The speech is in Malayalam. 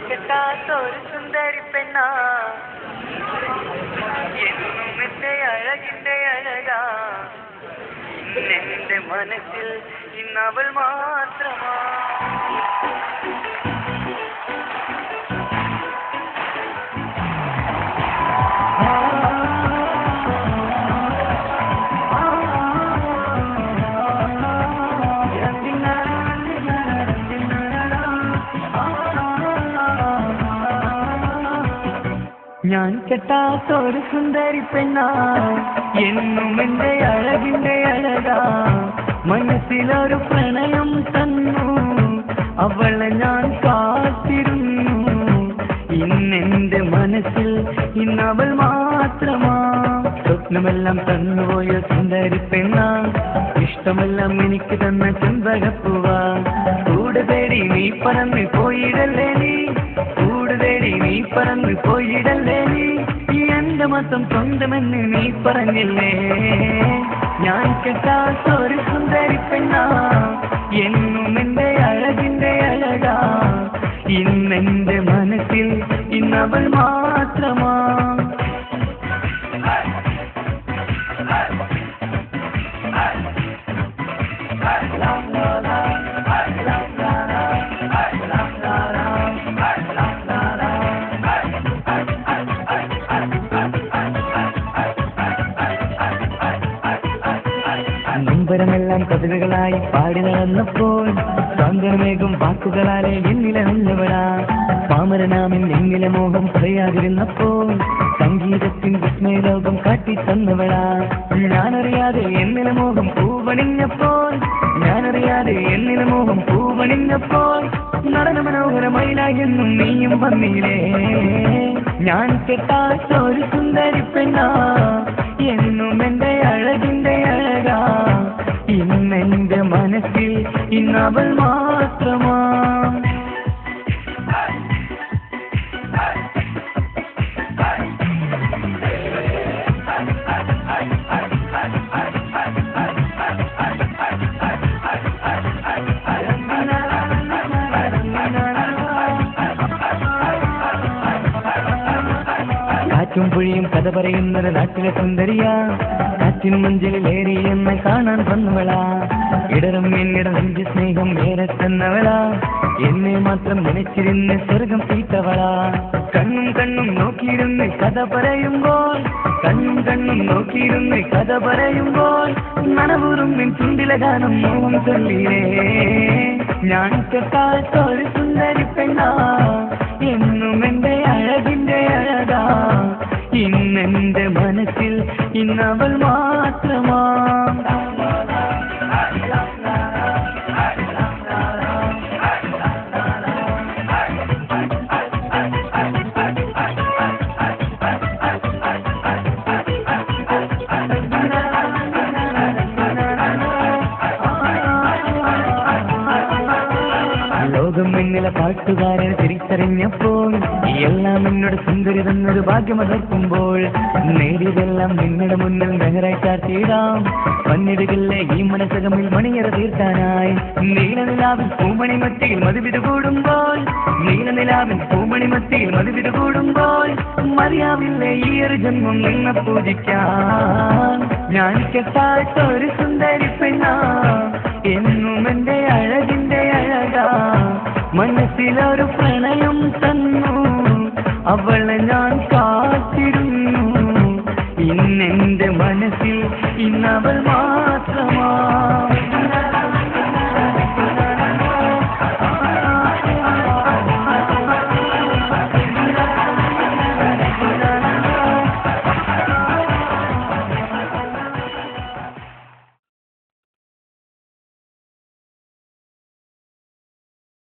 കെട്ടാത്തൊരു സുന്ദരി പെണ്ണ എന്നും എന്റെ അഴകിന്റെ അഴകാ ഇന്നെന്റെ മനസ്സിൽ ഇന്നവൾ മാത്രമാ ഞാൻ കെട്ടാത്തൊരു സുന്ദരി പെണ്ണ എന്നും എന്റെ അഴകിന്റെ അഴകാ മനസ്സിലൊരു പ്രണയം തന്നു അവളെ ഞാൻ കാത്തിരുന്നു ഇന്നെന്റെ മനസ്സിൽ ഇന്നവൾ മാത്രമാ സ്വപ്നമെല്ലാം തന്നുപോയ സുന്ദരി പെണ്ണ ഇഷ്ടമെല്ലാം എനിക്ക് തന്ന ചെമ്പകപ്പൂവാ കൂടെ തേടി നീ പറന്ന് പോയിടല്ലേ നീ പറന്ന് പോയിടല്ലേ നീ എന്റെ മൊത്തം സ്വന്തമെന്ന് നീ പറഞ്ഞില്ലേ ഞാൻ കെട്ടാത്തൊരു സുന്ദരി പെണ്ണ എന്നും എന്റെ അഴകിന്റെ അഴകാ ഇന്നെന്റെ മനസ്സിൽ ഇന്നവൾ മാത്രമാ നൊമ്പരമെല്ലാം കവിതകളായി പാടി നടന്നപ്പോൾ സാന്ത്വനമേകും വാക്കുകളാലെ എന്നിലണഞ്ഞവളാ പാമരനാമൻ എന്നിലെ മോഹം പറയാതിരുന്നപ്പോൾ സംഗീതത്തിൻ വിസ്മയലോകം കാട്ടിത്തന്നവളാ ഞാനറിയാതെ എന്നിലെ മോഹം പൂവണിഞ്ഞപ്പോൾ നടന മനോഹരമയിലായെന്നും നീയും വന്നില്ലേ ഞാൻ കെട്ടാത്തൊരു സുന്ദരി പെണ്ണ എന്നും എന്റെ അഴകിന്റെ അഴകാ ഇന്നെന്റെ മനസ്സിൽ ഇന്നവൾ മാത്രമാ കാറ്റും പുഴിയും കഥ പറയുന്നത് നാട്ടിലെ സുന്ദരിയാ കാറ്റിൻ മഞ്ചലിലേറി എന്നെ കാണാൻ വന്നവളാ ഇടറും എന്നിട നെഞ്ച് സ്നേഹം വേറെ തന്നവളാ എന്നെ മാത്രം നനച്ചിരുന്ന് സ്വർഗം തീറ്റവളാ കണ്ണും നോക്കിയിരുന്ന് കഥ പറയുമ്പോൾ നനവൂറും നിൻ ചുണ്ടിലെ ഗാനം മോഹം ചൊല്ലിയേ ഞാൻ കെട്ടാത്തൊരു സുന്ദരി പെണ്ണ എന്നും എന്റെ അഴകിന്റെ അഴകാ ഇന്നെന്റെ മനസ്സിൽ ഇന്നവൾ മാത്രമാ ലോകം എന്നിലെ പാട്ടുകാരൻ തിരിച്ചറിഞ്ഞപ്പോൾ എല്ലാം എന്നോട് സുന്ദരി തന്നൊരു ഭാഗ്യമതർക്കുമ്പോൾ നേടിയതെല്ലാം നിങ്ങളുടെ മുന്നിൽ മെഹറായി ചാർത്തിയിടാം വന്നിടുകില്ലേ ഈ മനസ്സകമിൽ മണിയറ തീർക്കാനായി നീലനിലാവിൻ പൂമണിമത്തിയിൽ മതിവിത് കൂടുമ്പോൾ മറിയാവില്ലേ ഈ ഒരു ജന്മം നിന്നെ പൂജിക്കാൻ ഞാൻ കെട്ടാത്തൊരു സുന്ദരി പെണ്ണ എന്നും എന്റെ അഴകിന്റെ അഴകാ മനസ്സിലൊരു പ്രണയം തന്നു അവളെ ഞാൻ കാത്തിരുന്നു ഇന്നെന്റെ മനസ്സിൽ ഇന്നവൾ മാത്രമാ